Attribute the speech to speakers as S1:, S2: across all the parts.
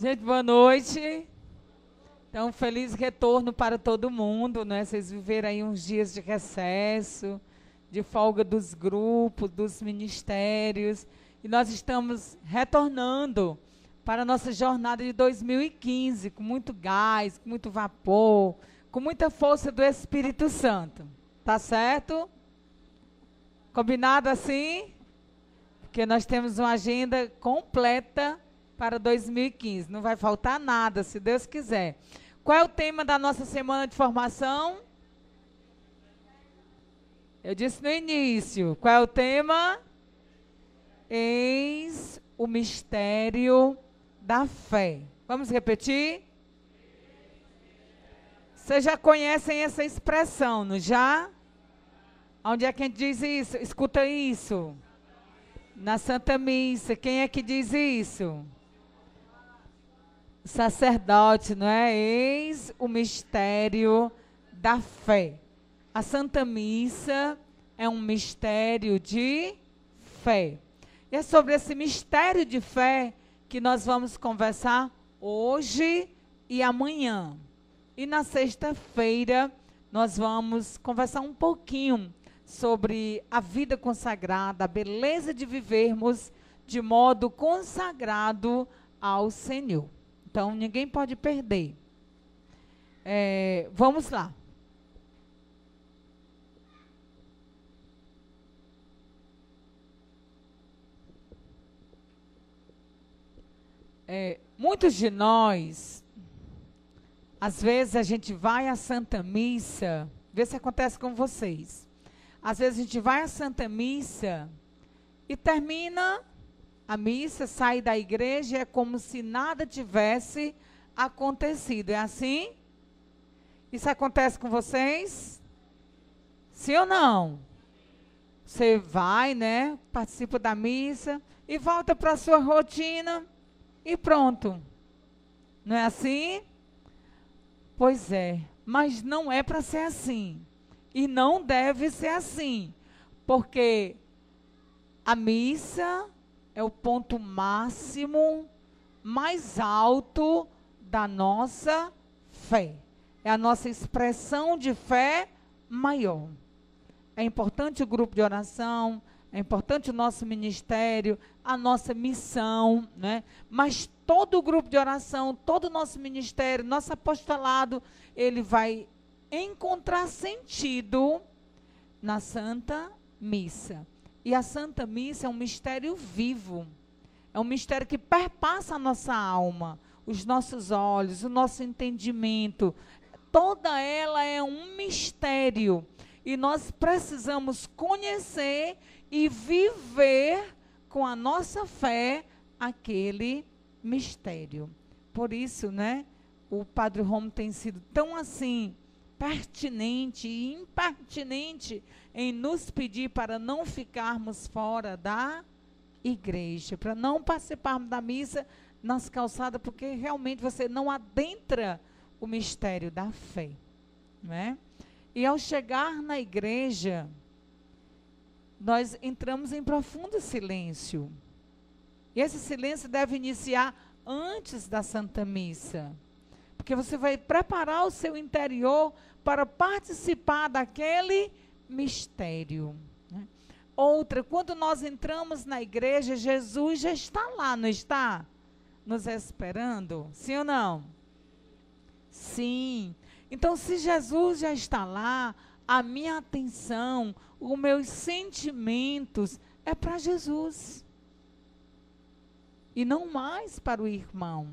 S1: Gente, boa noite. Então, feliz retorno para todo mundo, né? Vocês viveram aí uns dias de recesso, de folga dos grupos, dos ministérios. E nós estamos retornando para a nossa jornada de 2015, com muito gás, com muito vapor, com muita força do Espírito Santo. Tá certo? Combinado assim? Porque nós temos uma agenda completa para 2015. Não vai faltar nada, se Deus quiser. Qual é o tema da nossa semana de formação? Eu disse no início. Qual é o tema? Eis o mistério da fé. Vamos repetir? Vocês já conhecem essa expressão, não já? Onde é que a gente diz isso? Escuta isso. Na Santa Missa. Quem é que diz isso? O sacerdote, não é? Eis o mistério da fé. A Santa Missa é um mistério de fé. E é sobre esse mistério de fé que nós vamos conversar hoje e amanhã. E na sexta-feira nós vamos conversar um pouquinho sobre a vida consagrada, a beleza de vivermos de modo consagrado ao Senhor. Então, ninguém pode perder. Vamos lá. Muitos de nós, às vezes a gente vai à Santa Missa, vê se acontece com vocês. Às vezes a gente vai à Santa Missa e termina a missa, sai da igreja, é como se nada tivesse acontecido. É assim? Isso acontece com vocês? Sim ou não? Você vai, né? Participa da missa e volta para a sua rotina e pronto. Não é assim? Pois é, mas não é para ser assim. E não deve ser assim, porque a missa é o ponto máximo, mais alto da nossa fé. É a nossa expressão de fé maior. É importante o grupo de oração, é importante o nosso ministério, a nossa missão, né? Mas todo o grupo de oração, todo o nosso ministério, nosso apostolado, ele vai encontrar sentido na Santa Missa. E a Santa Missa é um mistério vivo. É um mistério que perpassa a nossa alma, os nossos olhos, o nosso entendimento. Toda ela é um mistério. E nós precisamos conhecer e viver com a nossa fé aquele mistério. Por isso, né, o Padre Romo tem sido tão assim pertinente e impertinente em nos pedir para não ficarmos fora da igreja, para não participarmos da missa nas calçadas, porque realmente você não adentra o mistério da fé, não é? E ao chegar na igreja, nós entramos em profundo silêncio. E esse silêncio deve iniciar antes da Santa Missa, porque você vai preparar o seu interior para participar daquele mistério, né? Outra, quando nós entramos na igreja, Jesus já está lá, não está? Nos esperando, sim ou não? Sim. Então, se Jesus já está lá, a minha atenção, os meus sentimentos é para Jesus. E não mais para o irmão,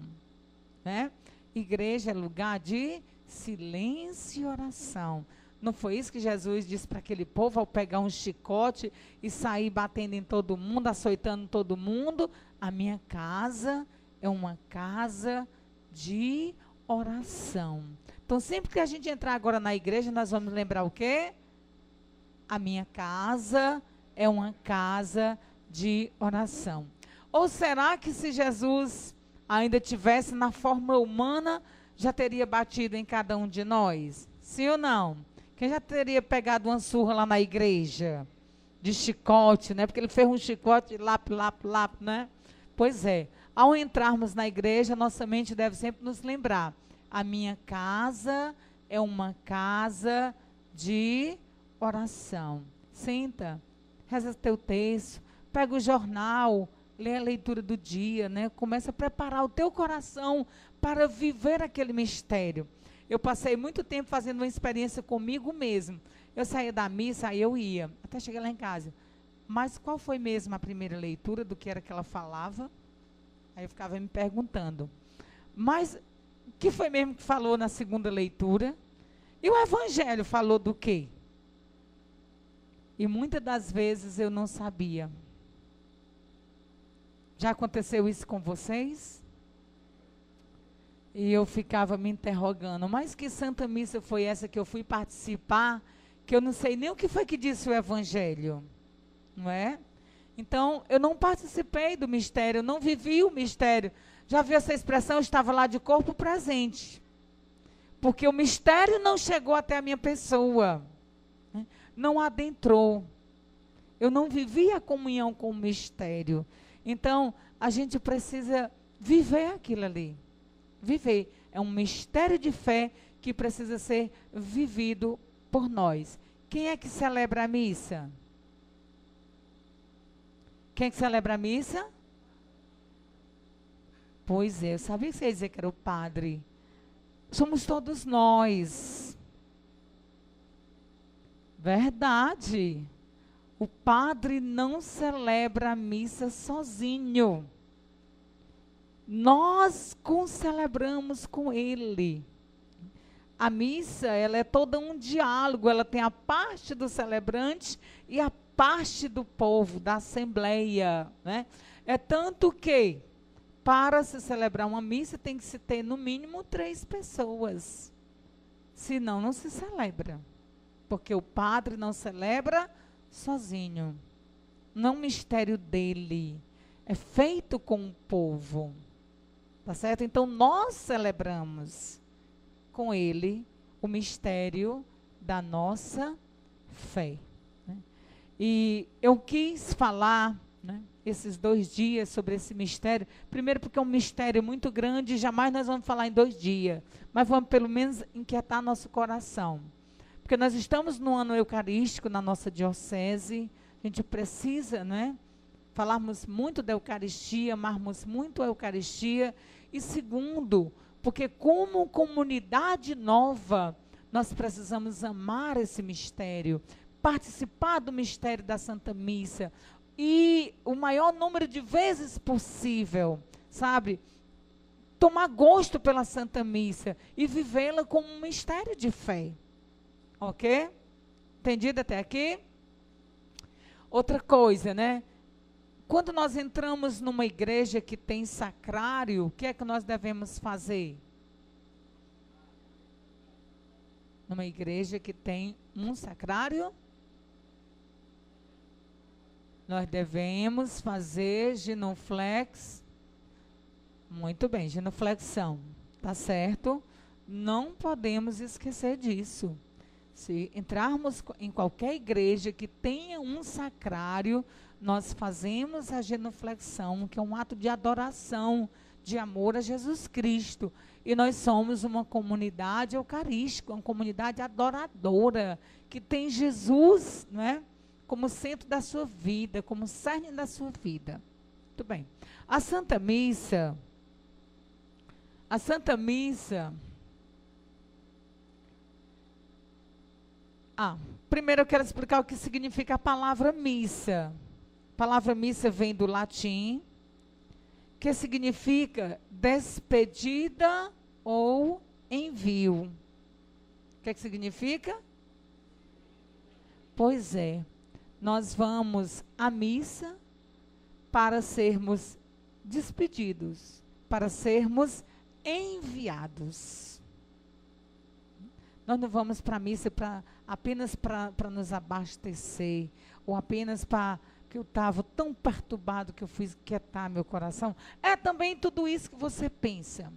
S1: né? Igreja é lugar de silêncio e oração. Não foi isso que Jesus disse para aquele povo ao pegar um chicote e sair batendo em todo mundo, açoitando todo mundo? A minha casa é uma casa de oração. Então, sempre que a gente entrar agora na igreja, nós vamos lembrar o quê? A minha casa é uma casa de oração. Ou será que se Jesus ainda tivesse na forma humana, já teria batido em cada um de nós? Sim ou não? Quem já teria pegado uma surra lá na igreja? De chicote, né? Porque ele fez um chicote, lap, né? Pois é. Ao entrarmos na igreja, nossa mente deve sempre nos lembrar: a minha casa é uma casa de oração. Senta, reza teu texto, pega o jornal, lê a leitura do dia, né? Começa a preparar o teu coração para viver aquele mistério. Eu passei muito tempo fazendo uma experiência comigo mesmo. Eu saía da missa, aí eu ia, até chegar lá em casa. Mas qual foi mesmo a primeira leitura do que era que ela falava? Aí eu ficava me perguntando. Mas o que foi mesmo que falou na segunda leitura? E o evangelho falou do quê? E muitas das vezes eu não sabia. Já aconteceu isso com vocês? E eu ficava me interrogando, mas que Santa Missa foi essa que eu fui participar, que eu não sei nem o que foi que disse o evangelho, não é? Então, eu não participei do mistério, eu não vivi o mistério. Já viu essa expressão? Eu estava lá de corpo presente. Porque o mistério não chegou até a minha pessoa, né? Não adentrou. Eu não vivi a comunhão com o mistério. Então, a gente precisa viver aquilo ali. Viver. É um mistério de fé que precisa ser vivido por nós. Quem é que celebra a missa? Quem é que celebra a missa? Pois é, eu sabia que você ia dizer que era o padre. Somos todos nós. Verdade. O padre não celebra a missa sozinho. Nós concelebramos com ele. A missa, ela é toda um diálogo, ela tem a parte do celebrante e a parte do povo, da assembleia, né? É tanto que, para se celebrar uma missa, tem que se ter no mínimo 3 pessoas. Senão, não se celebra. Porque o padre não celebra sozinho. Não é um mistério dele. É feito com o povo. Tá certo? Então, nós celebramos com ele o mistério da nossa fé. Né? E eu quis falar, né, esses 2 dias sobre esse mistério. Primeiro porque é um mistério muito grande, jamais nós vamos falar em 2 dias. Mas vamos pelo menos inquietar nosso coração. Porque nós estamos no ano eucarístico na nossa diocese. A gente precisa, né, falarmos muito da Eucaristia, amarmos muito a Eucaristia. E segundo, porque como comunidade nova, nós precisamos amar esse mistério, participar do mistério da Santa Missa, e o maior número de vezes possível, sabe? Tomar gosto pela Santa Missa e vivê-la como um mistério de fé. Ok? Entendido até aqui? Outra coisa, né? Quando nós entramos numa igreja que tem sacrário, o que é que nós devemos fazer? Numa igreja que tem um sacrário, nós devemos fazer genuflex. Muito bem, genuflexão, tá certo? Não podemos esquecer disso. Se entrarmos em qualquer igreja que tenha um sacrário, nós fazemos a genuflexão, que é um ato de adoração, de amor a Jesus Cristo. E nós somos uma comunidade eucarística, uma comunidade adoradora, que tem Jesus, né, como centro da sua vida, como cerne da sua vida. Muito bem. A Santa Missa, primeiro eu quero explicar o que significa a palavra missa. A palavra missa vem do latim, que significa despedida ou envio. O que significa? Pois é, nós vamos à missa para sermos despedidos, para sermos enviados. Nós não vamos para a missa apenas para nos abastecer, ou apenas para que eu estava tão perturbado que eu fui quietar meu coração. É também tudo isso que você pensa,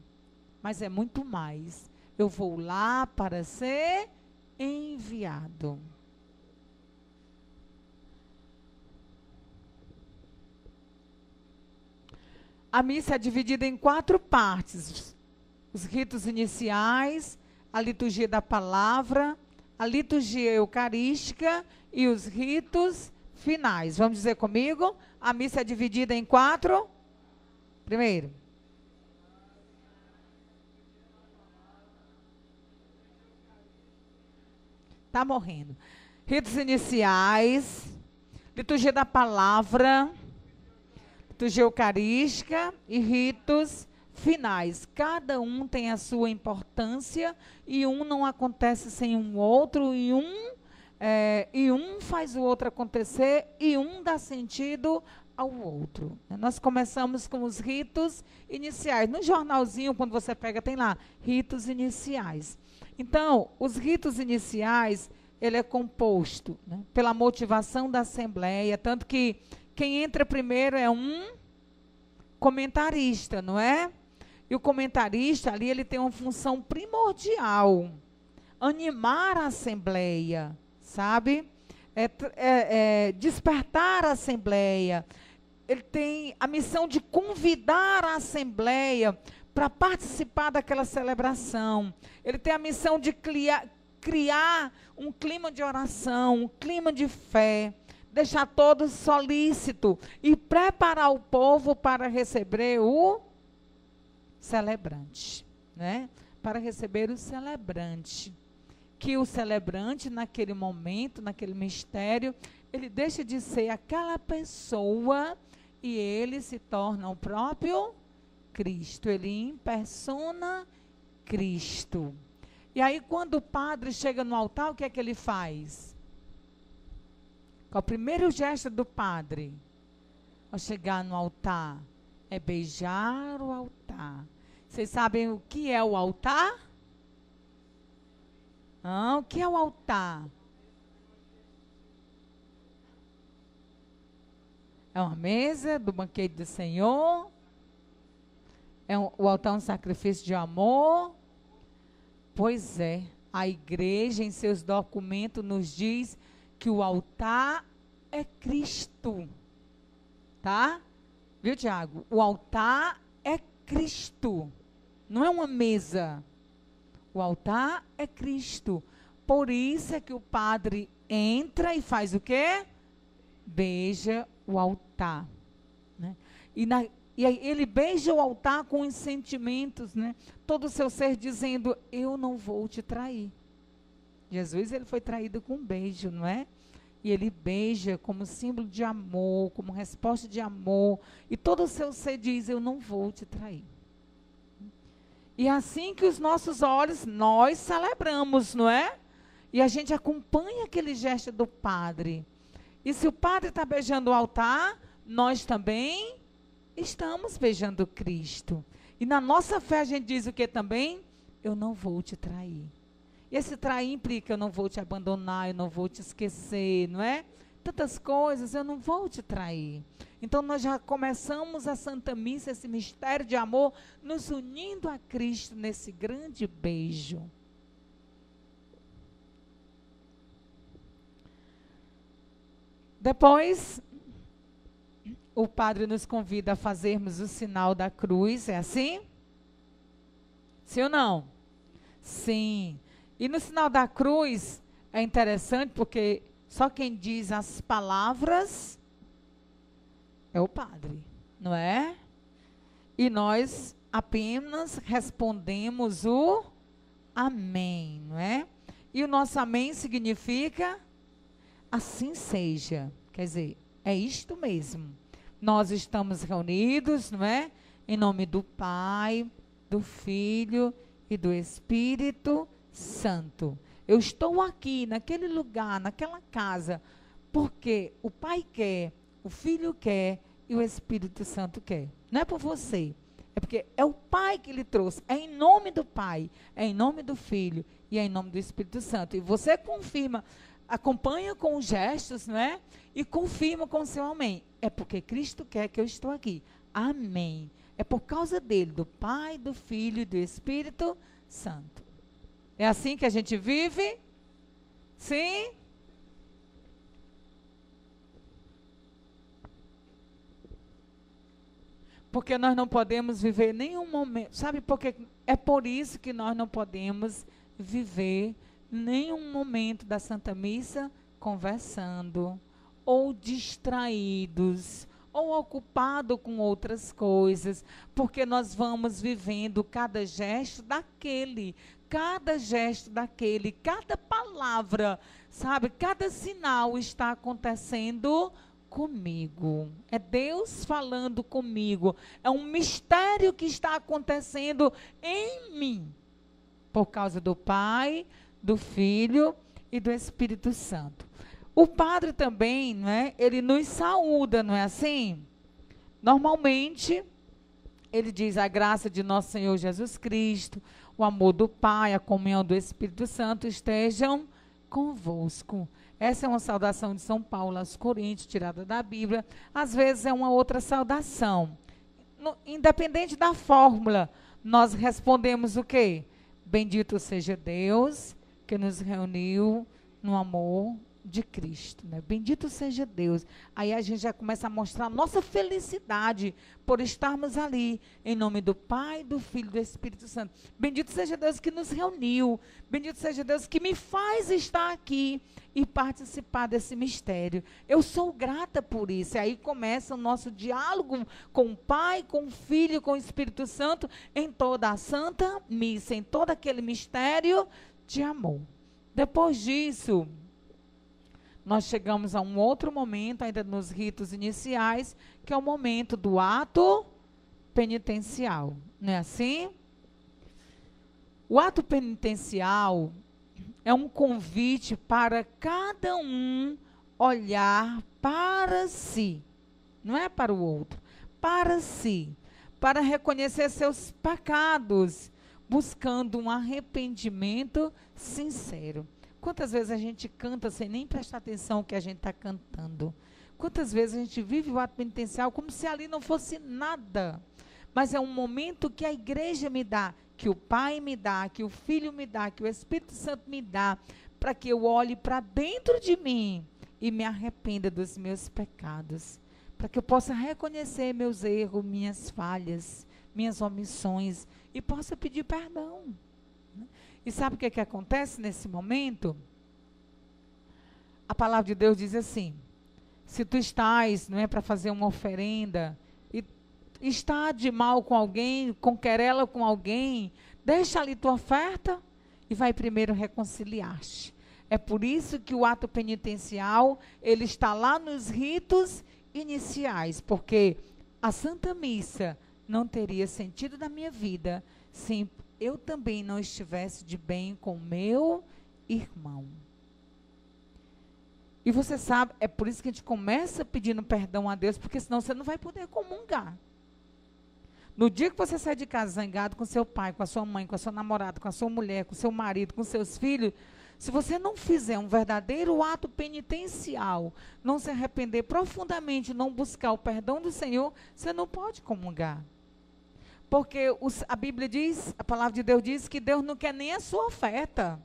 S1: mas é muito mais. Eu vou lá para ser enviado. A missa é dividida em 4 partes: os ritos iniciais, a liturgia da palavra, a liturgia eucarística e os ritos finais. Vamos dizer comigo? A missa é dividida em 4. Primeiro. Está morrendo. Ritos iniciais, liturgia da palavra, liturgia eucarística e ritos finais. Cada um tem a sua importância e um não acontece sem um outro, e um faz o outro acontecer e um dá sentido ao outro. Nós começamos com os ritos iniciais. No jornalzinho, quando você pega, tem lá, ritos iniciais. Então, os ritos iniciais, ele é composto, né, pela motivação da Assembleia, tanto que quem entra primeiro é um comentarista, não é? E o comentarista ali, ele tem uma função primordial, animar a Assembleia, sabe? Despertar a Assembleia. Ele tem a missão de convidar a Assembleia para participar daquela celebração. Ele tem a missão de criar um clima de oração, um clima de fé, deixar todos solícitos e preparar o povo para receber o celebrante, né? Para receber o celebrante. Que o celebrante, naquele momento, naquele mistério, ele deixa de ser aquela pessoa e ele se torna o próprio Cristo. Ele impersona Cristo. E aí, quando o padre chega no altar, o que é que ele faz? Qual é o primeiro gesto do padre? Ao chegar no altar, é beijar o altar. Vocês sabem o que é o altar? O que é o altar? É uma mesa do banquete do Senhor. O altar é um sacrifício de amor. Pois é, a igreja em seus documentos nos diz que o altar é Cristo. Tá? Viu, Tiago? O altar é Cristo. Não é uma mesa. O altar é Cristo. Por isso é que o padre entra e faz o quê? Beija o altar. Né? E aí ele beija o altar com os sentimentos, né? Todo o seu ser dizendo, eu não vou te trair. Jesus, ele foi traído com um beijo, não é? E ele beija como símbolo de amor, como resposta de amor. E todo o seu ser diz, eu não vou te trair. E assim que os nossos olhos, nós celebramos, não é? E a gente acompanha aquele gesto do padre. E se o padre está beijando o altar, nós também estamos beijando Cristo. E na nossa fé a gente diz o que também? Eu não vou te trair. E esse trair implica, eu não vou te abandonar, eu não vou te esquecer, não é? Tantas coisas, eu não vou te trair. Então nós já começamos a Santa Missa, esse mistério de amor, nos unindo a Cristo nesse grande beijo. Depois, o padre nos convida a fazermos o sinal da cruz, é assim? Sim ou não? Sim. E no sinal da cruz, é interessante porque só quem diz as palavras é o padre, não é? E nós apenas respondemos o amém, não é? E o nosso amém significa assim seja. Quer dizer, é isto mesmo. Nós estamos reunidos, não é? Em nome do Pai, do Filho e do Espírito Santo. Eu estou aqui, naquele lugar, naquela casa, porque o Pai quer, o Filho quer e o Espírito Santo quer. Não é por você, é porque é o Pai que lhe trouxe. É em nome do Pai, é em nome do Filho e é em nome do Espírito Santo. E você confirma, acompanha com os gestos, não é? E confirma com o seu amém. É porque Cristo quer que eu estou aqui. Amém. É por causa dele, do Pai, do Filho e do Espírito Santo. É assim que a gente vive? Sim? Porque nós não podemos viver nenhum momento. Sabe por quê? É por isso que nós não podemos viver nenhum momento da Santa Missa conversando, ou distraídos, ou ocupado com outras coisas, porque nós vamos vivendo cada gesto daquele, cada palavra, sabe? Cada sinal está acontecendo comigo. É Deus falando comigo. É um mistério que está acontecendo em mim, por causa do Pai, do Filho e do Espírito Santo. O padre também, né, ele nos saúda, não é assim? Normalmente, ele diz: a graça de nosso Senhor Jesus Cristo, o amor do Pai, a comunhão do Espírito Santo estejam convosco. Essa é uma saudação de São Paulo aos Coríntios, tirada da Bíblia. Às vezes é uma outra saudação. Independente da fórmula, nós respondemos o quê? Bendito seja Deus que nos reuniu no amor de Cristo, né? Bendito seja Deus. Aí a gente já começa a mostrar a nossa felicidade por estarmos ali, em nome do Pai, do Filho e do Espírito Santo. Bendito seja Deus que nos reuniu. Bendito seja Deus que me faz estar aqui e participar desse mistério. Eu sou grata por isso. E aí começa o nosso diálogo com o Pai, com o Filho, com o Espírito Santo, em toda a Santa Missa, em todo aquele mistério de amor. Depois disso, nós chegamos a um outro momento, ainda nos ritos iniciais, que é o momento do ato penitencial. Não é assim? O ato penitencial é um convite para cada um olhar para si. Não é para o outro, para si. Para reconhecer seus pecados, buscando um arrependimento sincero. Quantas vezes a gente canta sem nem prestar atenção no que a gente está cantando? Quantas vezes a gente vive o ato penitencial como se ali não fosse nada? Mas é um momento que a igreja me dá, que o Pai me dá, que o Filho me dá, que o Espírito Santo me dá, para que eu olhe para dentro de mim e me arrependa dos meus pecados. Para que eu possa reconhecer meus erros, minhas falhas, minhas omissões e possa pedir perdão. E sabe o que acontece nesse momento? A palavra de Deus diz assim: se tu estás, não é, para fazer uma oferenda, e está de mal com alguém, com querela com alguém, deixa ali tua oferta e vai primeiro reconciliar-te. É por isso que o ato penitencial, ele está lá nos ritos iniciais, porque a Santa Missa não teria sentido na minha vida se eu também não estivesse de bem com meu irmão. E você sabe, é por isso que a gente começa pedindo perdão a Deus, porque senão você não vai poder comungar. No dia que você sai de casa zangado com seu pai, com a sua mãe, com a sua namorada, com a sua mulher, com o seu marido, com seus filhos, se você não fizer um verdadeiro ato penitencial, não se arrepender profundamente, não buscar o perdão do Senhor, você não pode comungar. Porque a Bíblia diz, a palavra de Deus diz que Deus não quer nem a sua oferta.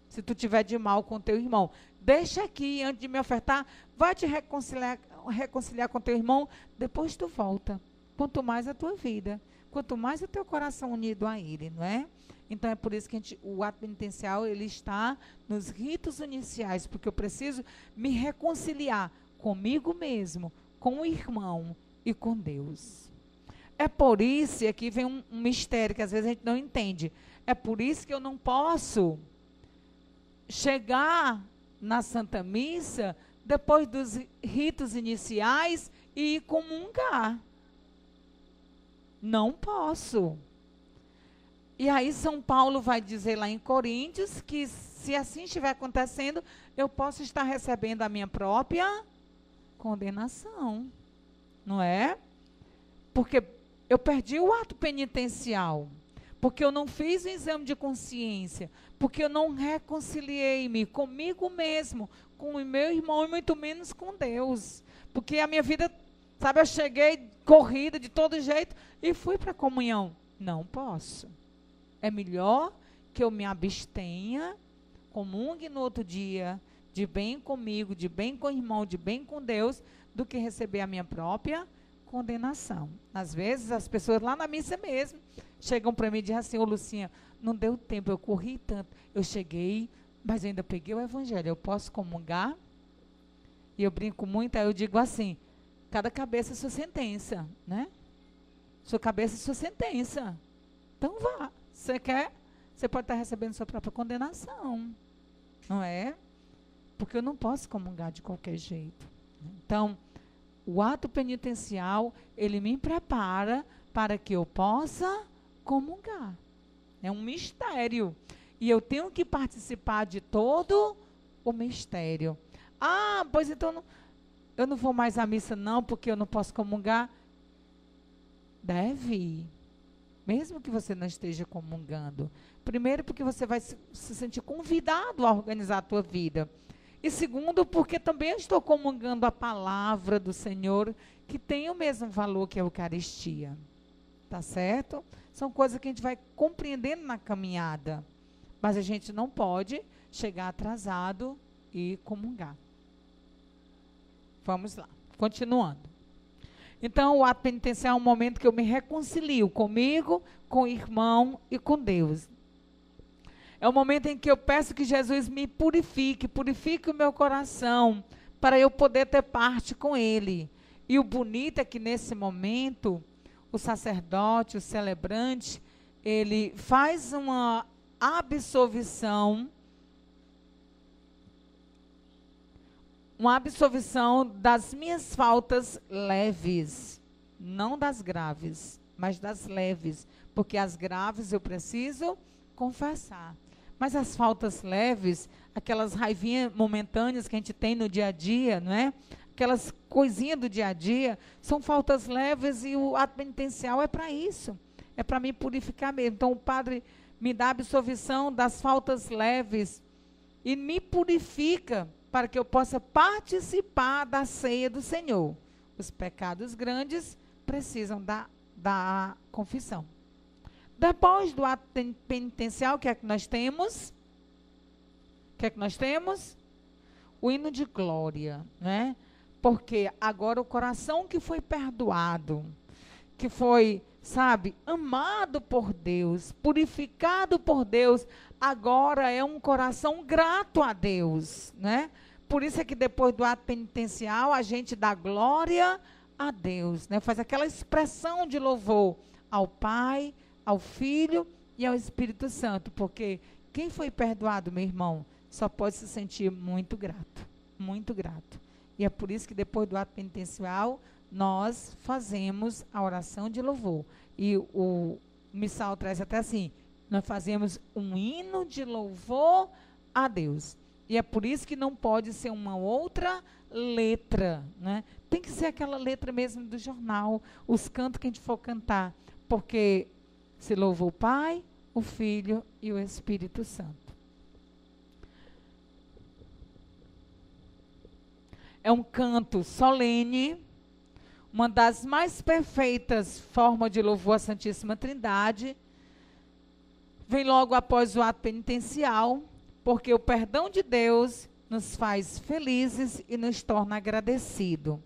S1: Se tu tiver de mal com teu irmão, deixa aqui antes de me ofertar, vai te reconciliar com teu irmão, depois tu volta. Quanto mais a tua vida, quanto mais o teu coração unido a ele, não é? Então é por isso que o ato penitencial, ele está nos ritos iniciais, porque eu preciso me reconciliar comigo mesmo, com o irmão e com Deus. É por isso, e aqui vem um mistério que às vezes a gente não entende, é por isso que eu não posso chegar na Santa Missa depois dos ritos iniciais e comungar. Não posso. E aí São Paulo vai dizer lá em Coríntios que se assim estiver acontecendo, eu posso estar recebendo a minha própria condenação. Não é? Porque eu perdi o ato penitencial, porque eu não fiz o exame de consciência, porque eu não reconciliei-me comigo mesmo, com o meu irmão e muito menos com Deus. Porque a minha vida, sabe, eu cheguei corrida de todo jeito e fui para a comunhão. Não posso. É melhor que eu me abstenha, comungue no outro dia, de bem comigo, de bem com o irmão, de bem com Deus, do que receber a minha própria condenação. Às vezes, as pessoas lá na missa mesmo chegam para mim e dizem assim: ô Lucinha, não deu tempo, eu corri tanto. Eu cheguei, mas eu ainda peguei o evangelho. Eu posso comungar? E eu brinco muito, aí eu digo assim: cada cabeça é sua sentença, né? Sua cabeça é sua sentença. Então vá. Você quer? Você pode estar recebendo sua própria condenação. Não é? Porque eu não posso comungar de qualquer jeito. Então, o ato penitencial, ele me prepara para que eu possa comungar. É um mistério. E eu tenho que participar de todo o mistério. Ah, pois então eu não vou mais à missa não, porque eu não posso comungar. Deve ir. Mesmo que você não esteja comungando. Primeiro, porque você vai se sentir convidado a organizar a tua vida. E segundo, porque também eu estou comungando a palavra do Senhor, que tem o mesmo valor que a Eucaristia. Tá certo? São coisas que a gente vai compreendendo na caminhada. Mas a gente não pode chegar atrasado e comungar. Vamos lá, continuando. Então, o ato penitencial é um momento que eu me reconcilio comigo, com o irmão e com Deus. É o momento em que eu peço que Jesus me purifique o meu coração, para eu poder ter parte com Ele. E o bonito é que nesse momento, o sacerdote, o celebrante, ele faz uma absolvição das minhas faltas leves, não das graves, mas das leves, porque as graves eu preciso confessar. Mas as faltas leves, aquelas raivinhas momentâneas que a gente tem no dia a dia, não é? Aquelas coisinhas do dia a dia, são faltas leves e o ato penitencial é para isso, é para me purificar mesmo. Então o padre me dá a absolvição das faltas leves e me purifica para que eu possa participar da ceia do Senhor. Os pecados grandes precisam da confissão. Depois do ato penitencial, o que é que nós temos? O que é que nós temos? O hino de glória, né? Porque agora o coração que foi perdoado, que foi, sabe, amado por Deus, purificado por Deus, agora é um coração grato a Deus, né? Por isso é que depois do ato penitencial, a gente dá glória a Deus, né? Faz aquela expressão de louvor ao Pai, ao Filho e ao Espírito Santo, porque quem foi perdoado, meu irmão, só pode se sentir muito grato, muito grato. E é por isso que depois do ato penitencial, nós fazemos a oração de louvor. E o missal traz até assim, nós fazemos um hino de louvor a Deus. E é por isso que não pode ser uma outra letra, né? Tem que ser aquela letra mesmo do jornal, os cantos que a gente for cantar, porque se louva o Pai, o Filho e o Espírito Santo. É um canto solene, uma das mais perfeitas formas de louvor à Santíssima Trindade. Vem logo após o ato penitencial, porque o perdão de Deus nos faz felizes e nos torna agradecidos.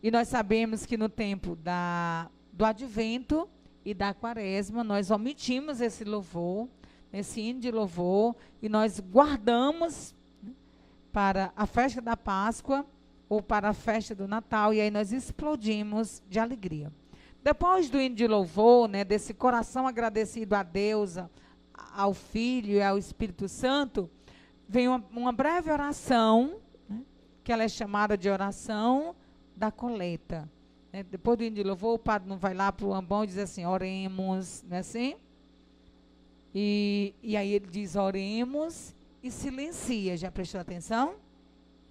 S1: E nós sabemos que no tempo do advento e da quaresma, nós omitimos esse louvor, esse hino de louvor, e nós guardamos para a festa da Páscoa ou para a festa do Natal, e aí nós explodimos de alegria. Depois do hino de louvor, né, desse coração agradecido a Deus, ao Filho e ao Espírito Santo, vem uma breve oração, né, que ela é chamada de oração da coleta. Né? Depois do hino de louvor, o padre não vai lá para o ambão e diz assim, oremos, não é assim? E aí ele diz, oremos, e silencia. Já prestou atenção?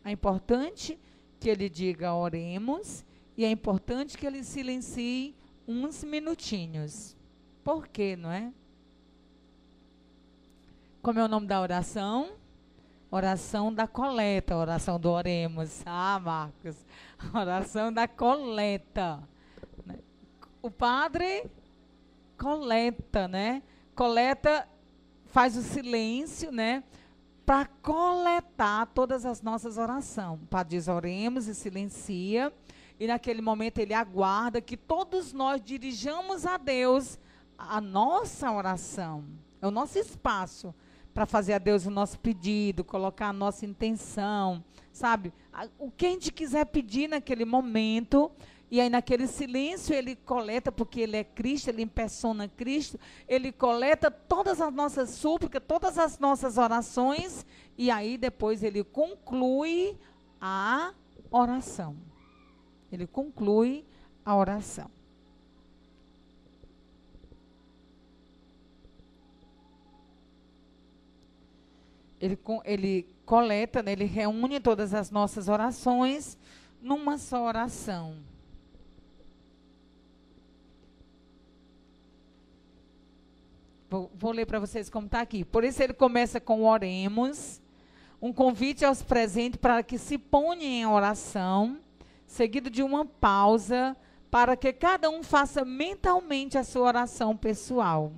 S1: É importante que ele diga oremos, e é importante que ele silencie uns minutinhos. Por quê, não é? Como é o nome da oração? Oração da coleta, oração do oremos. Ah, Marcos, oração da coleta. O padre coleta, né? Coleta, faz o silêncio, né? Para coletar todas as nossas orações. O padre diz oremos e silencia. e naquele momento ele aguarda que todos nós dirijamos a Deus a nossa oração. É o nosso espaço para fazer a Deus o nosso pedido, colocar a nossa intenção, sabe? O que a gente quiser pedir naquele momento, e aí naquele silêncio ele coleta, porque ele é Cristo, ele impersona Cristo, ele coleta todas as nossas súplicas, todas as nossas orações, e aí depois ele conclui a oração. Ele conclui a oração. Ele coleta, né, ele reúne todas as nossas orações numa só oração. Vou ler para vocês como está aqui. Por isso ele começa com oremos, um convite aos presentes para que se ponham em oração, seguido de uma pausa, para que cada um faça mentalmente a sua oração pessoal.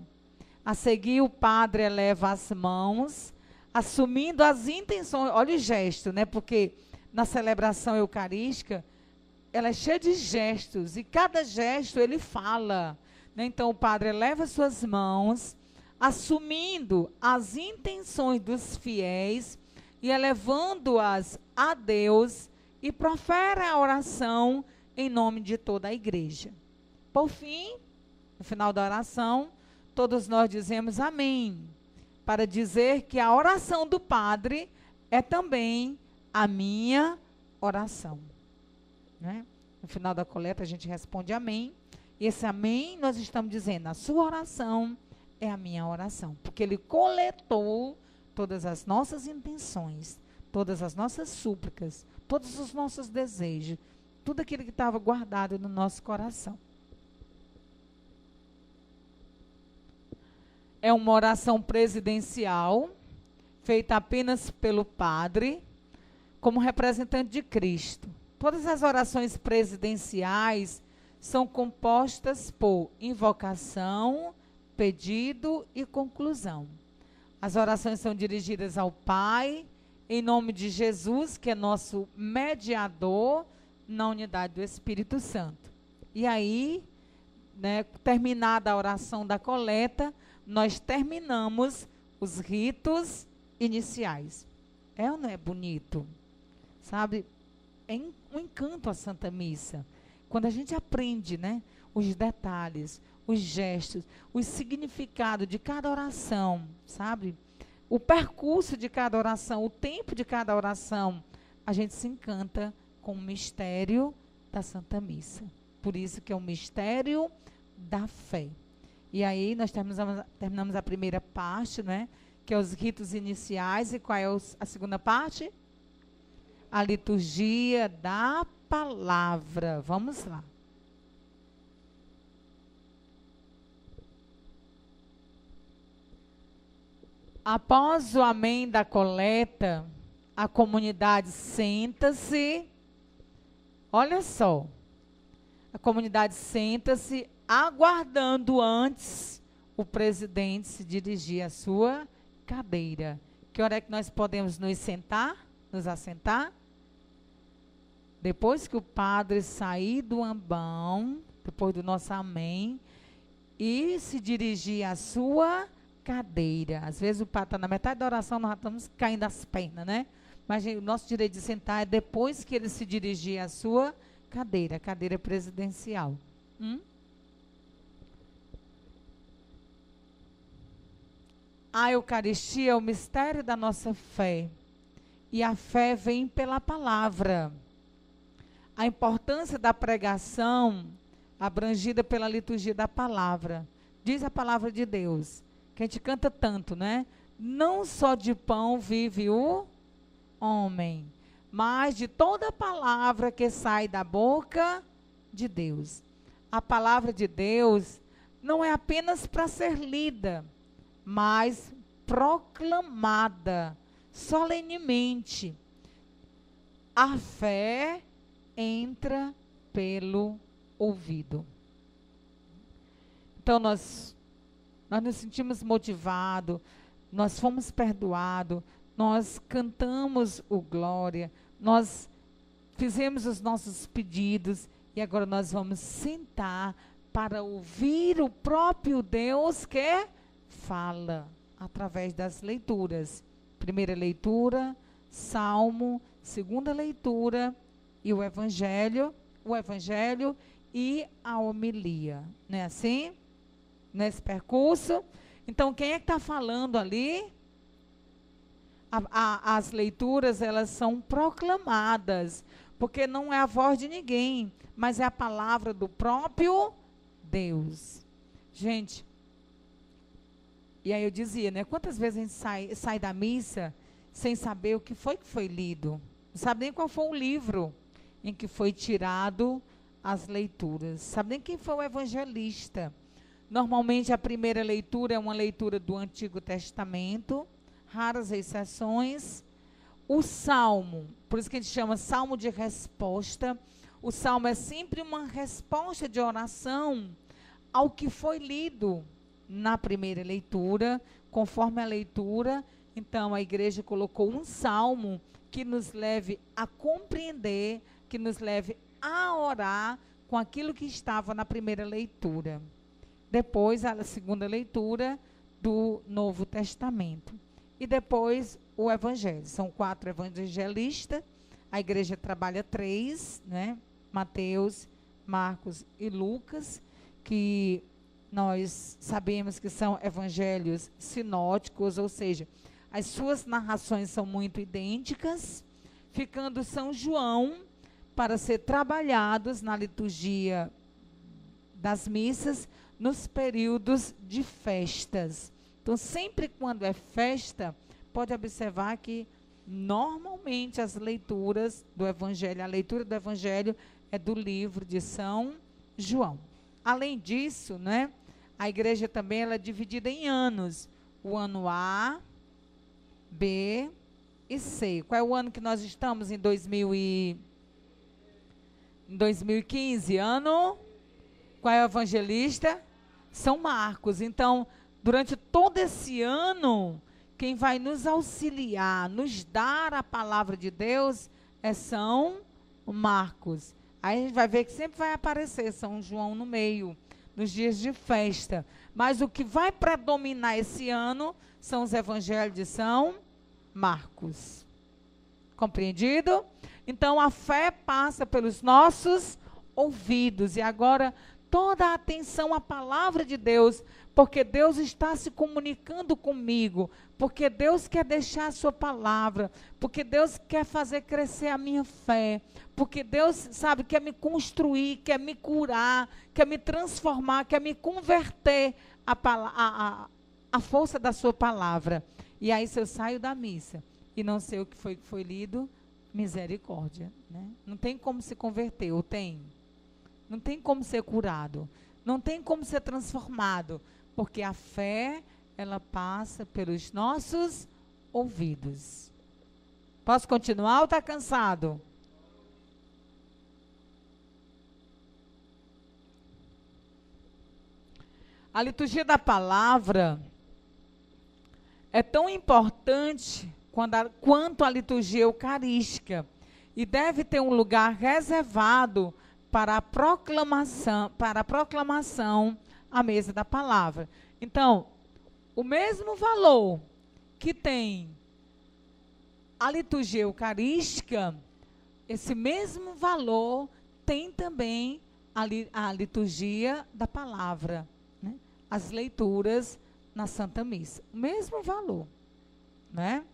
S1: A seguir, o padre eleva as mãos, assumindo as intenções. Olha o gesto, né? Porque na celebração eucarística, ela é cheia de gestos, e cada gesto ele fala, né? Então, o padre eleva suas mãos, assumindo as intenções dos fiéis e elevando-as a Deus, e profere a oração em nome de toda a igreja. Por fim, no final da oração, todos nós dizemos amém, para dizer que a oração do padre é também a minha oração, né? No final da coleta a gente responde amém, e esse amém nós estamos dizendo, a sua oração é a minha oração, porque ele coletou todas as nossas intenções, todas as nossas súplicas, todos os nossos desejos, tudo aquilo que estava guardado no nosso coração. É uma oração presidencial, feita apenas pelo padre, como representante de Cristo. Todas as orações presidenciais são compostas por invocação, pedido e conclusão. As orações são dirigidas ao Pai, em nome de Jesus, que é nosso mediador, na unidade do Espírito Santo. E aí, né, terminada a oração da coleta, nós terminamos os ritos iniciais. É ou não é bonito? Sabe? É um encanto a Santa Missa. Quando a gente aprende, né, os detalhes, os gestos, o significado de cada oração, sabe? O percurso de cada oração, o tempo de cada oração, a gente se encanta com o mistério da Santa Missa. Por isso que é o mistério da fé. E aí nós terminamos a primeira parte, né, que é os ritos iniciais. E qual é a segunda parte? A liturgia da palavra. Vamos lá. Após o amém da coleta, a comunidade senta-se. Olha só. A comunidade senta-se aguardando antes o presidente se dirigir à sua cadeira. Que hora é que nós podemos nos sentar, nos assentar? Depois que o padre sair do ambão, depois do nosso amém, e se dirigir à sua cadeira. Às vezes o padre está na metade da oração, nós já estamos caindo as pernas, né? Mas o nosso direito de sentar é depois que ele se dirigir à sua cadeira, cadeira presidencial. A Eucaristia é o mistério da nossa fé. E a fé vem pela palavra. A importância da pregação abrangida pela liturgia da palavra. Diz a palavra de Deus, que a gente canta tanto, né? Não só de pão vive o homem, mas de toda palavra que sai da boca de Deus. A palavra de Deus não é apenas para ser lida, mas proclamada solenemente. A fé entra pelo ouvido. Então nós nos sentimos motivados, nós fomos perdoados, nós cantamos o glória, nós fizemos os nossos pedidos e agora nós vamos sentar para ouvir o próprio Deus que fala através das leituras. Primeira leitura, Salmo, segunda leitura e o Evangelho e a homilia. Não é assim? Nesse percurso. Então, quem é que está falando ali? As leituras, elas são proclamadas, porque não é a voz de ninguém, mas é a palavra do próprio Deus. Gente, e aí eu dizia, né? Quantas vezes a gente sai da missa sem saber o que foi lido? Não sabe nem qual foi o livro em que foi tirado as leituras. Sabe nem quem foi o evangelista. Normalmente a primeira leitura é uma leitura do Antigo Testamento, raras exceções. O Salmo, por isso que a gente chama Salmo de resposta. O Salmo é sempre uma resposta de oração ao que foi lido na primeira leitura, conforme a leitura. Então a igreja colocou um salmo que nos leve a compreender, que nos leve a orar com aquilo que estava na primeira leitura. Depois a segunda leitura do Novo Testamento. E depois o Evangelho. São 4 evangelistas. A igreja trabalha 3, né? Mateus, Marcos e Lucas, que nós sabemos que são evangelhos sinóticos, ou seja, as suas narrações são muito idênticas, ficando São João para ser trabalhados na liturgia das missas nos períodos de festas. Então, sempre quando é festa, pode observar que normalmente as leituras do Evangelho, a leitura do Evangelho é do livro de São João. Além disso, né, a igreja também ela é dividida em anos. O ano A, B e C. Qual é o ano que nós estamos em 2015? Ano? Qual é o evangelista? São Marcos. Então, durante todo esse ano, quem vai nos auxiliar, nos dar a palavra de Deus é São Marcos. Aí a gente vai ver que sempre vai aparecer São João no meio, nos dias de festa. Mas o que vai predominar esse ano são os evangelhos de São Marcos. Compreendido? Então a fé passa pelos nossos ouvidos. E agora toda a atenção à palavra de Deus, porque Deus está se comunicando comigo, porque Deus quer deixar a sua palavra, porque Deus quer fazer crescer a minha fé, porque Deus, sabe, quer me construir, quer me curar, quer me transformar, quer me converter a força da sua palavra. E aí se eu saio da missa e não sei o que foi lido, misericórdia, né? Não tem como se converter, ou tem? Não tem como ser curado, não tem como ser transformado, porque a fé, ela passa pelos nossos ouvidos. Posso continuar ou está cansado? A liturgia da palavra é tão importante quanto a liturgia eucarística e deve ter um lugar reservado para a proclamação à mesa da palavra. Então, o mesmo valor que tem a liturgia eucarística, esse mesmo valor tem também a liturgia da palavra, né? As leituras na Santa Missa. O mesmo valor, né?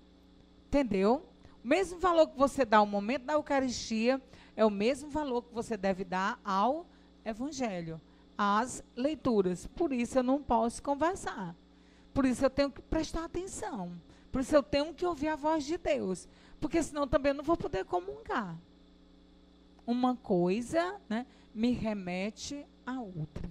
S1: Entendeu? O mesmo valor que você dá ao momento da Eucaristia é o mesmo valor que você deve dar ao Evangelho, às leituras. Por isso eu não posso conversar. Por isso eu tenho que prestar atenção. Por isso eu tenho que ouvir a voz de Deus. Porque senão também eu não vou poder comungar. Uma coisa, né, me remete à outra.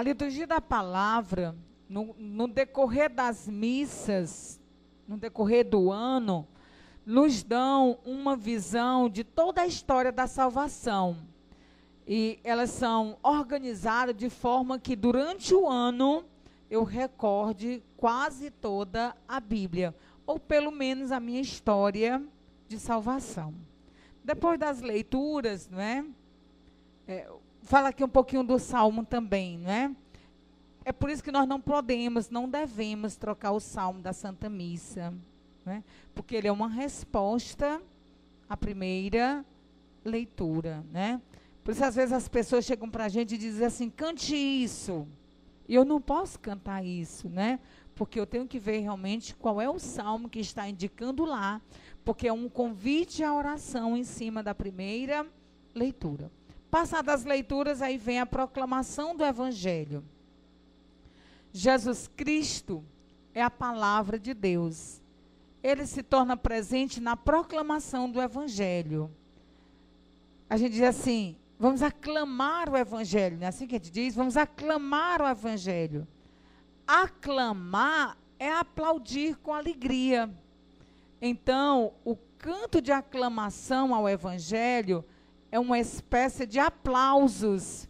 S1: A liturgia da palavra, no decorrer das missas, no decorrer do ano, nos dão uma visão de toda a história da salvação. E elas são organizadas de forma que durante o ano eu recorde quase toda a Bíblia, ou pelo menos a minha história de salvação. Depois das leituras, não é? Fala aqui um pouquinho do Salmo também, não é? É por isso que nós não devemos trocar o Salmo da Santa Missa, né? Porque ele é uma resposta à primeira leitura, né? Por isso, às vezes, as pessoas chegam para a gente e dizem assim, cante isso. E eu não posso cantar isso, né? Porque eu tenho que ver realmente qual é o salmo que está indicando lá, porque é um convite à oração em cima da primeira leitura. Passadas as leituras, aí vem a proclamação do Evangelho. Jesus Cristo é a palavra de Deus. Ele se torna presente na proclamação do Evangelho. A gente diz assim, vamos aclamar o Evangelho, não é assim que a gente diz? Vamos aclamar o Evangelho. Aclamar é aplaudir com alegria. Então, o canto de aclamação ao Evangelho é uma espécie de aplausos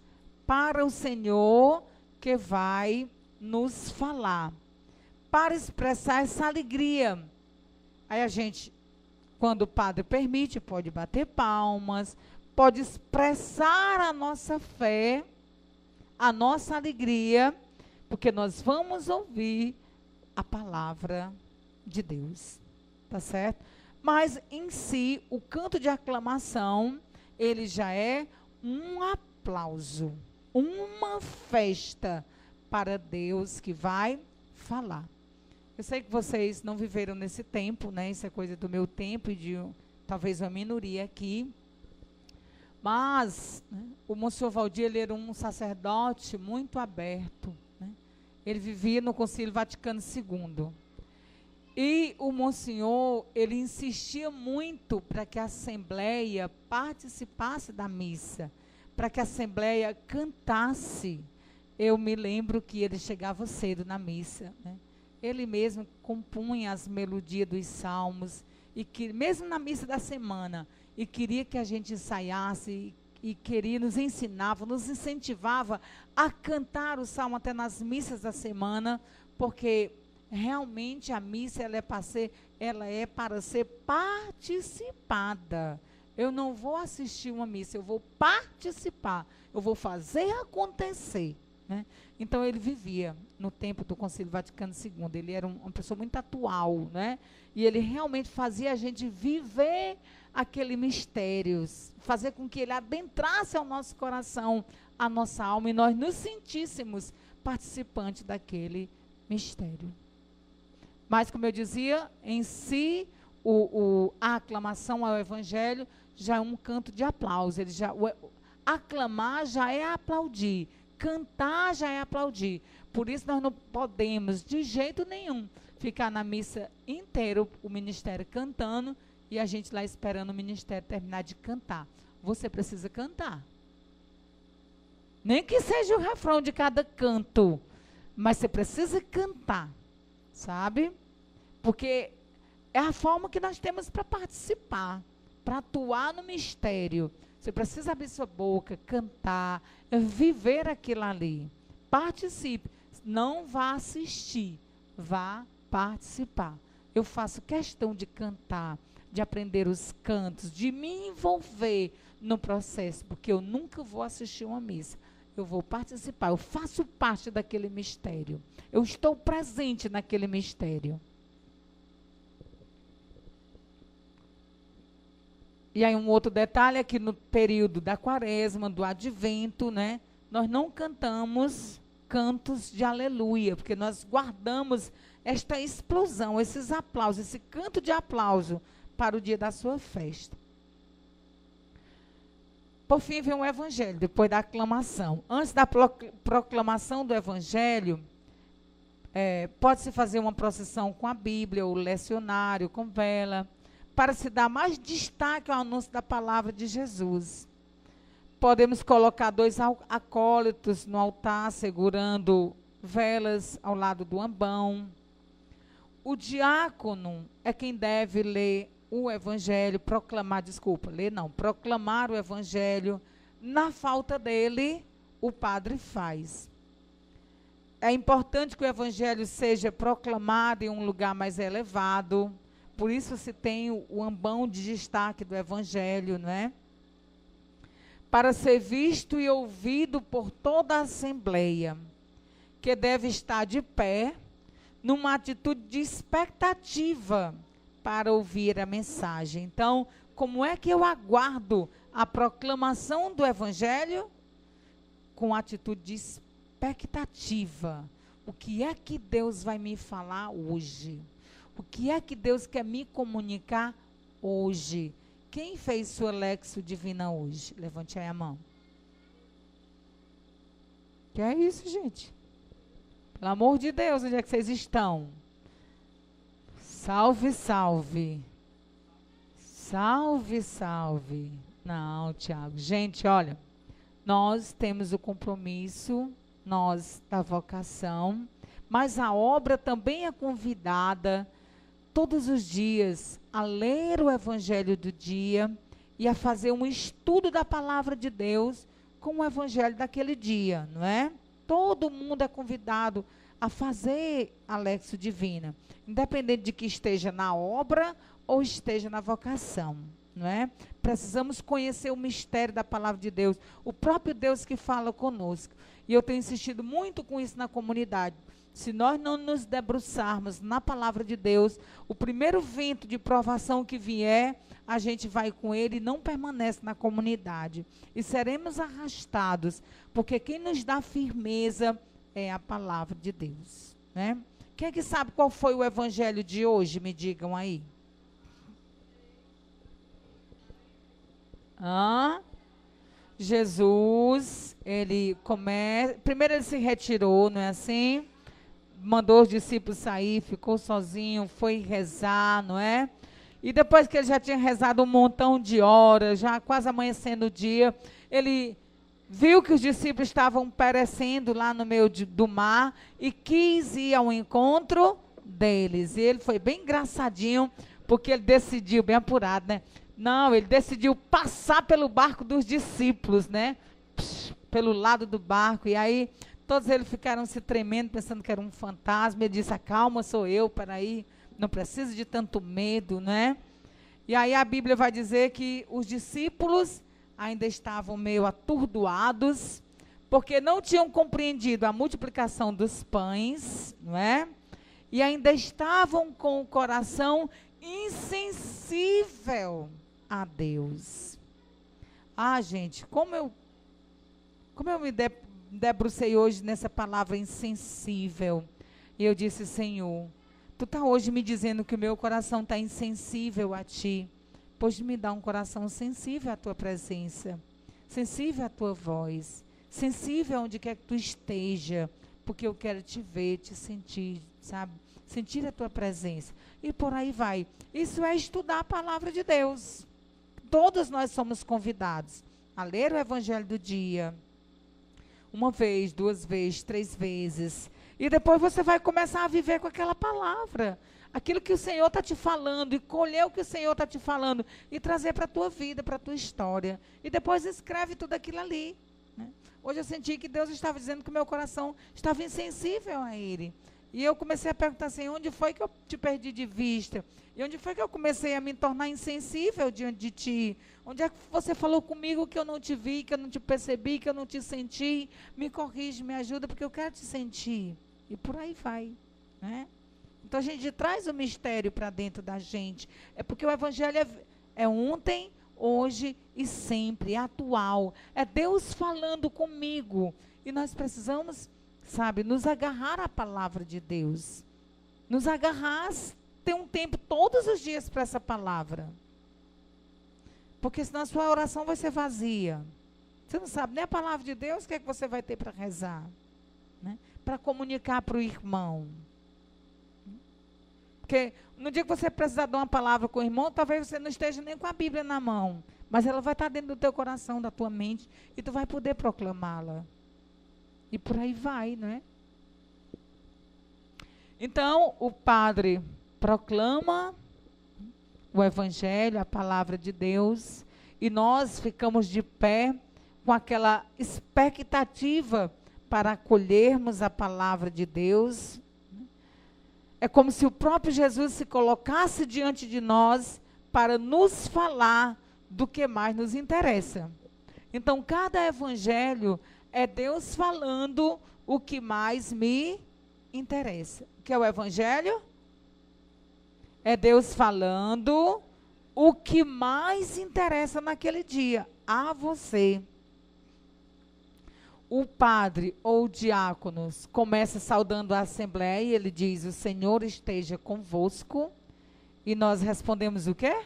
S1: para o Senhor que vai nos falar, para expressar essa alegria. Aí a gente, quando o padre permite, pode bater palmas, pode expressar a nossa fé, a nossa alegria, porque nós vamos ouvir a palavra de Deus, tá certo? Mas em si, o canto de aclamação, ele já é um aplauso, uma festa para Deus que vai falar. Eu sei que vocês não viveram nesse tempo, né? Isso é coisa do meu tempo e de talvez uma minoria aqui. Mas, né, o Monsenhor Valdir, ele era um sacerdote muito aberto, né? Ele vivia no Concílio Vaticano II. E o Monsenhor, ele insistia muito para que a Assembleia participasse da missa, para que a Assembleia cantasse. Eu me lembro que ele chegava cedo na missa, né? Ele mesmo compunha as melodias dos salmos, e que, mesmo na missa da semana, e queria que a gente ensaiasse, e queria, nos ensinava, nos incentivava a cantar o salmo até nas missas da semana, porque realmente a missa ela é para ser participada. Eu não vou assistir uma missa, eu vou participar, eu vou fazer acontecer, né? Então ele vivia no tempo do Concílio Vaticano II, ele era uma pessoa muito atual, né? E ele realmente fazia a gente viver aquele mistério, fazer com que ele adentrasse ao nosso coração, a nossa alma, e nós nos sentíssemos participantes daquele mistério. Mas, como eu dizia, em si, a aclamação ao Evangelho já é um canto de aplauso. Aclamar já é aplaudir, cantar já é aplaudir. Por isso nós não podemos, de jeito nenhum, ficar na missa inteira o ministério cantando e a gente lá esperando o ministério terminar de cantar. Você precisa cantar. Nem que seja o refrão de cada canto, mas você precisa cantar, sabe? Porque é a forma que nós temos para participar, para atuar no mistério. Você precisa abrir sua boca, cantar, viver aquilo ali. Participe. Não vá assistir, vá participar. Eu faço questão de cantar, de aprender os cantos, de me envolver no processo, porque eu nunca vou assistir uma missa. Eu vou participar, eu faço parte daquele mistério. Eu estou presente naquele mistério. E aí um outro detalhe é que no período da quaresma, do advento, né, nós não cantamos cantos de aleluia, porque nós guardamos esta explosão, esses aplausos, esse canto de aplauso para o dia da sua festa. Por fim, vem o Evangelho, depois da aclamação. Antes da proclamação do Evangelho, pode-se fazer uma procissão com a Bíblia, ou lecionário, com vela, para se dar mais destaque ao anúncio da palavra de Jesus. Podemos colocar 2 acólitos no altar, segurando velas ao lado do ambão. O diácono é quem deve ler o evangelho, proclamar o evangelho. Na falta dele, o padre faz. É importante que o evangelho seja proclamado em um lugar mais elevado. Por isso se tem o ambão de destaque do evangelho, não é? Para ser visto e ouvido por toda a assembleia, que deve estar de pé, numa atitude de expectativa para ouvir a mensagem. Então, como é que eu aguardo a proclamação do evangelho? Com atitude de expectativa. O que é que Deus vai me falar hoje? O que é que Deus quer me comunicar hoje? Quem fez sua Lexio Divina hoje? Levante aí a mão. Que é isso, gente? Pelo amor de Deus, onde é que vocês estão? Salve, salve. Salve, salve. Não, Tiago. Gente, olha, nós temos o compromisso, nós da vocação, mas a obra também é convidada todos os dias a ler o evangelho do dia e a fazer um estudo da palavra de Deus com o evangelho daquele dia, não é? Todo mundo é convidado a fazer a Lexio Divina, independente de que esteja na obra ou esteja na vocação, não é? Precisamos conhecer o mistério da palavra de Deus, o próprio Deus que fala conosco. E eu tenho insistido muito com isso na comunidade. Se nós não nos debruçarmos na palavra de Deus, o primeiro vento de provação que vier, a gente vai com ele e não permanece na comunidade. E seremos arrastados, porque quem nos dá firmeza é a palavra de Deus, né? Quem é que sabe qual foi o evangelho de hoje? Me digam aí. Jesus, primeiro ele se retirou, não é assim? Mandou os discípulos sair, ficou sozinho, foi rezar, não é? E depois que ele já tinha rezado um montão de horas, já quase amanhecendo o dia, ele viu que os discípulos estavam perecendo lá no meio do mar e quis ir ao encontro deles. E ele foi bem engraçadinho, porque ele decidiu, bem apurado, né? Não, ele decidiu passar pelo barco dos discípulos, né? Pelo lado do barco, e aí todos eles ficaram se tremendo, pensando que era um fantasma. Ele disse, acalma, sou eu, peraí, não precisa de tanto medo, né? E aí a Bíblia vai dizer que os discípulos ainda estavam meio atordoados, porque não tinham compreendido a multiplicação dos pães, não é? E ainda estavam com o coração insensível a Deus. Gente, como eu me debrucei hoje nessa palavra insensível. E eu disse, Senhor, Tu está hoje me dizendo que o meu coração está insensível a Ti. Pois me dá um coração sensível à Tua presença, sensível à Tua voz, sensível aonde quer que Tu esteja, porque eu quero Te ver, Te sentir, sabe? Sentir a Tua presença. E por aí vai. Isso é estudar a palavra de Deus. Todos nós somos convidados a ler o evangelho do dia, uma vez, 2 vezes, 3 vezes. E depois você vai começar a viver com aquela palavra. Aquilo que o Senhor está te falando, e colher o que o Senhor está te falando, e trazer para a tua vida, para a tua história. E depois escreve tudo aquilo ali, né? Hoje eu senti que Deus estava dizendo que o meu coração estava insensível a Ele. E eu comecei a perguntar assim, onde foi que eu te perdi de vista? E onde foi que eu comecei a me tornar insensível diante de Ti? Onde é que você falou comigo que eu não te vi, que eu não te percebi, que eu não te senti? Me corrige, me ajuda, porque eu quero te sentir. E por aí vai, né? Então a gente traz o mistério para dentro da gente. É porque o evangelho é ontem, hoje e sempre, é atual. É Deus falando comigo. E nós precisamos, sabe, nos agarrar à palavra de Deus. Nos agarrar, ter um tempo todos os dias para essa palavra. Porque senão a sua oração vai ser vazia. Você não sabe nem a palavra de Deus, o que é que você vai ter para rezar, né? Para comunicar para o irmão. Porque no dia que você precisar de uma palavra com o irmão, talvez você não esteja nem com a Bíblia na mão. mas ela vai estar dentro do teu coração, da tua mente, e tu vai poder proclamá-la. E por aí vai, não é? Então, o padre proclama o evangelho, a palavra de Deus, e nós ficamos de pé com aquela expectativa para acolhermos a palavra de Deus. É como se o próprio Jesus se colocasse diante de nós para nos falar do que mais nos interessa. Então, cada evangelho é Deus falando o que mais me interessa. O que é o evangelho? É Deus falando o que mais interessa naquele dia a você. O padre ou o diácono começa saudando a assembleia e ele diz: o Senhor esteja convosco. E nós respondemos o quê?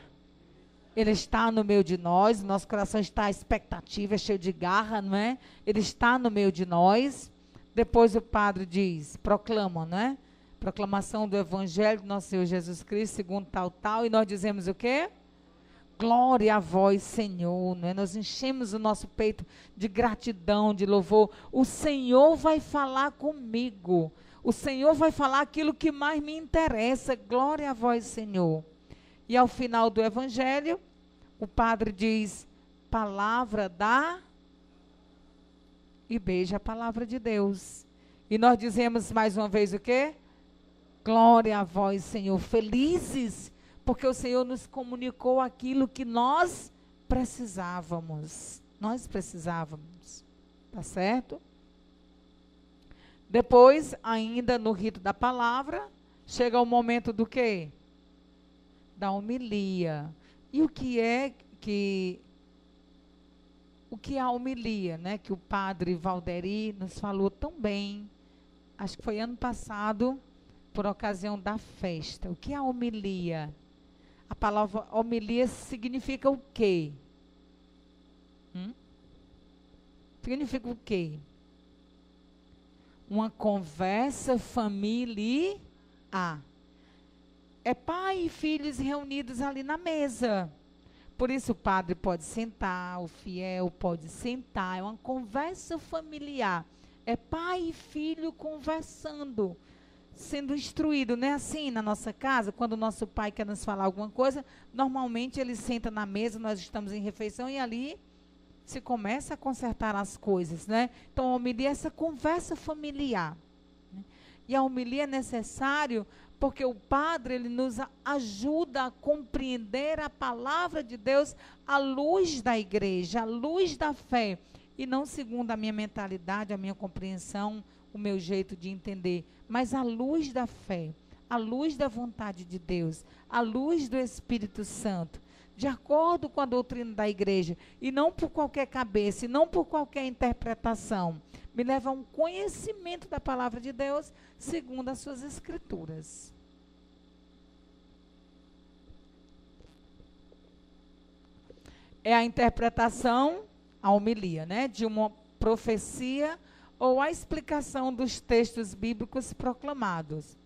S1: Ele está no meio de nós, nosso coração está à expectativa, é cheio de garra, não é? Ele está no meio de nós. Depois o padre diz, proclama, não é? Proclamação do Evangelho do nosso Senhor Jesus Cristo, segundo tal, e nós dizemos o quê? Glória a vós, Senhor, não é? Nós enchemos o nosso peito de gratidão, de louvor. O Senhor vai falar comigo. O Senhor vai falar aquilo que mais me interessa. Glória a vós, Senhor. E ao final do evangelho, o padre diz, palavra da... e beija a palavra de Deus. E nós dizemos mais uma vez o quê? Glória a vós, Senhor. Felizes, porque o Senhor nos comunicou aquilo que nós precisávamos. Nós precisávamos. Tá certo? Depois, ainda no rito da palavra, chega o momento do quê? Da homilia. E o que é a homilia, né? Que o padre Valderi nos falou tão bem, acho que foi ano passado, por ocasião da festa. O que é a homilia? A palavra homilia significa o quê? Significa o quê? Uma conversa familiar. É pai e filhos reunidos ali na mesa. Por isso o padre pode sentar, o fiel pode sentar. É uma conversa familiar. É pai e filho conversando, sendo instruído. Não é assim na nossa casa? Quando o nosso pai quer nos falar alguma coisa, normalmente ele senta na mesa, nós estamos em refeição e ali se começa a consertar as coisas, né? Então a homilia é essa conversa familiar. Né? E a homilia é necessário porque o padre, ele nos ajuda a compreender a palavra de Deus à luz da igreja, à luz da fé, e não segundo a minha mentalidade, a minha compreensão, o meu jeito de entender, mas à luz da fé, à luz da vontade de Deus, à luz do Espírito Santo, de acordo com a doutrina da igreja, e não por qualquer cabeça, e não por qualquer interpretação. Me leva a um conhecimento da palavra de Deus, segundo as suas escrituras. É a interpretação, a homilia, né, de uma profecia ou a explicação dos textos bíblicos proclamados.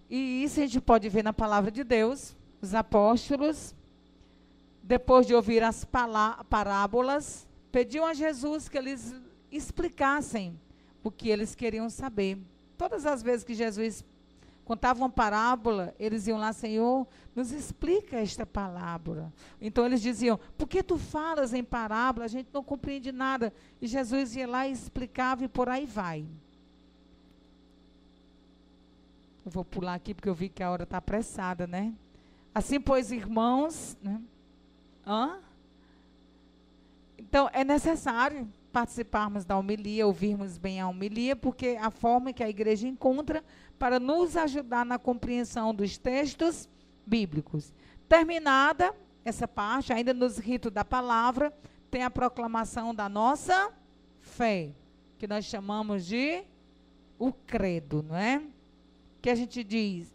S1: E isso a gente pode ver na palavra de Deus. Os apóstolos, depois de ouvir as parábolas, pediam a Jesus que eles explicassem o que eles queriam saber. Todas as vezes que Jesus contava uma parábola, eles iam lá, Senhor, nos explica esta parábola. Então eles diziam, por que tu falas em parábola? A gente não compreende nada. E Jesus ia lá e explicava e por aí vai. Eu vou pular aqui porque eu vi que a hora está apressada, né? Assim, pois, irmãos, né? Então, é necessário participarmos da homilia, ouvirmos bem a homilia, porque é a forma que a igreja encontra para nos ajudar na compreensão dos textos bíblicos. Terminada essa parte, ainda nos ritos da palavra, tem a proclamação da nossa fé, que nós chamamos de o credo, não é? Que a gente diz,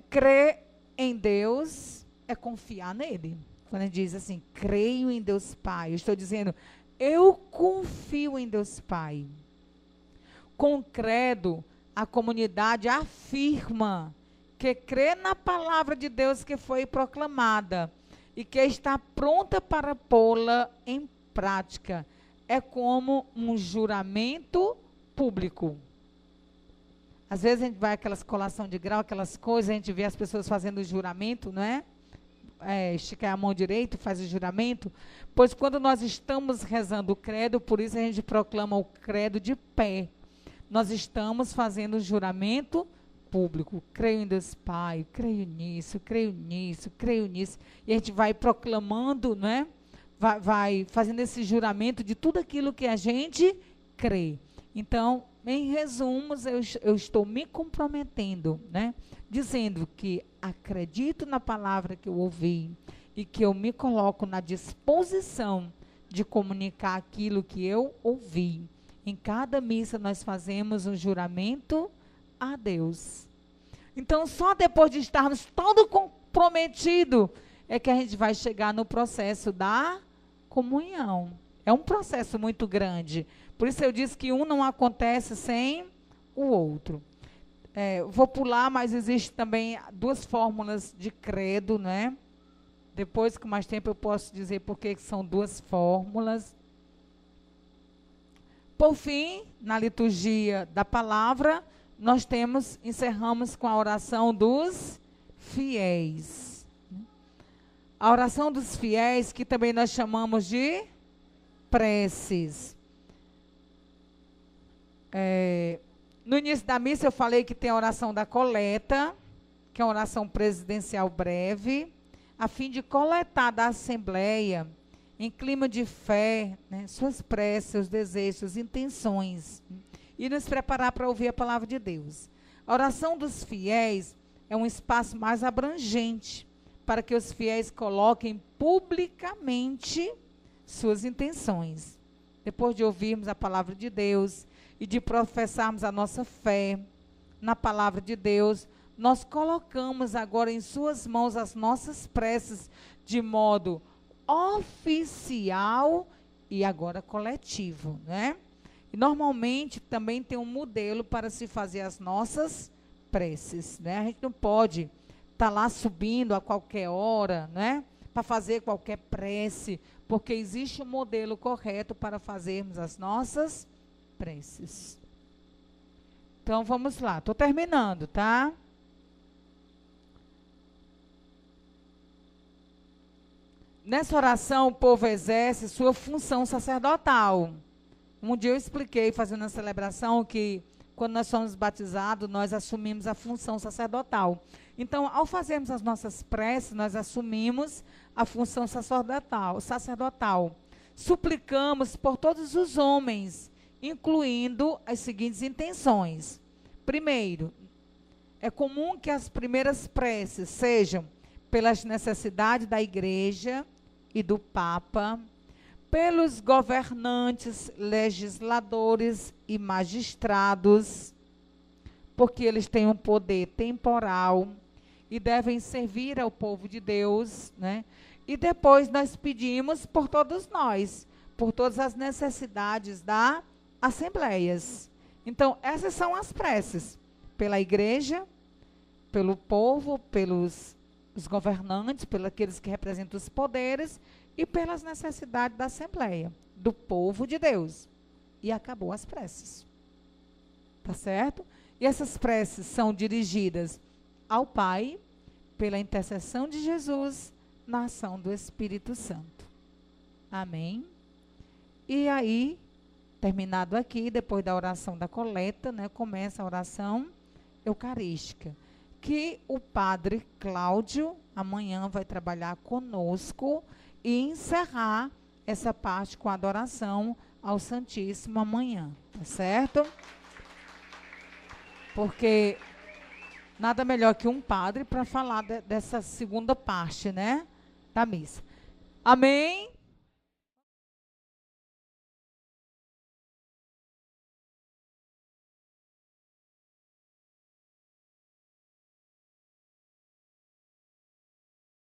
S1: crer em Deus é confiar nele. Quando a gente diz assim, creio em Deus Pai, eu estou dizendo, eu confio em Deus Pai. Com credo, a comunidade afirma que crê na palavra de Deus que foi proclamada e que está pronta para pô-la em prática. É como um juramento público. Às vezes a gente vai aquelas colação de grau, aquelas coisas, a gente vê as pessoas fazendo o juramento, não é? Esticar a mão direita, faz o juramento. Pois quando nós estamos rezando o credo, por isso a gente proclama o credo de pé. Nós estamos fazendo o juramento público. Creio em Deus Pai, creio nisso, creio nisso, creio nisso. E a gente vai proclamando, não é? Vai fazendo esse juramento de tudo aquilo que a gente crê. Então, em resumos, eu estou me comprometendo, né? Dizendo que acredito na palavra que eu ouvi e que eu me coloco na disposição de comunicar aquilo que eu ouvi. Em cada missa nós fazemos um juramento a Deus. Então, só depois de estarmos todo comprometido é que a gente vai chegar no processo da comunhão. É um processo muito grande. Por isso eu disse que um não acontece sem o outro. Vou pular, mas existe também 2 fórmulas de credo, né? Depois, com mais tempo, eu posso dizer por que são 2 fórmulas. Por fim, na liturgia da palavra, nós encerramos com a oração dos fiéis. A oração dos fiéis, que também nós chamamos de preces. No início da missa eu falei que tem a oração da coleta, que é uma oração presidencial breve, a fim de coletar da Assembleia, em clima de fé, né, suas preces, seus desejos, suas intenções, e nos preparar para ouvir a palavra de Deus. A oração dos fiéis é um espaço mais abrangente, para que os fiéis coloquem publicamente suas intenções. Depois de ouvirmos a palavra de Deus e de professarmos a nossa fé na palavra de Deus, nós colocamos agora em suas mãos as nossas preces de modo oficial e agora coletivo, né? E normalmente também tem um modelo para se fazer as nossas preces, né? A gente não pode estar lá subindo a qualquer hora, né? Para fazer qualquer prece, porque existe um modelo correto para fazermos as nossas preces. Então, vamos lá. Estou terminando, tá? Nessa oração, o povo exerce sua função sacerdotal. Um dia eu expliquei, fazendo a celebração, que quando nós somos batizados, nós assumimos a função sacerdotal. Então, ao fazermos as nossas preces, nós assumimos a função sacerdotal. Suplicamos por todos os homens, incluindo as seguintes intenções. Primeiro, é comum que as primeiras preces sejam pelas necessidades da igreja e do Papa, pelos governantes, legisladores e magistrados, porque eles têm um poder temporal e devem servir ao povo de Deus, né? E depois nós pedimos por todos nós, por todas as necessidades das assembleias. Então, essas são as preces, pela igreja, pelo povo, pelos os governantes, pelos aqueles que representam os poderes e pelas necessidades da Assembleia, do povo de Deus. E acabou as preces. Tá certo? E essas preces são dirigidas ao Pai, pela intercessão de Jesus, na ação do Espírito Santo. Amém? E aí, terminado aqui, depois da oração da coleta, né, começa a oração eucarística, que o padre Cláudio amanhã vai trabalhar conosco e encerrar essa parte com a adoração ao Santíssimo amanhã, tá certo? Porque nada melhor que um padre para falar dessa segunda parte, né, da missa. Amém?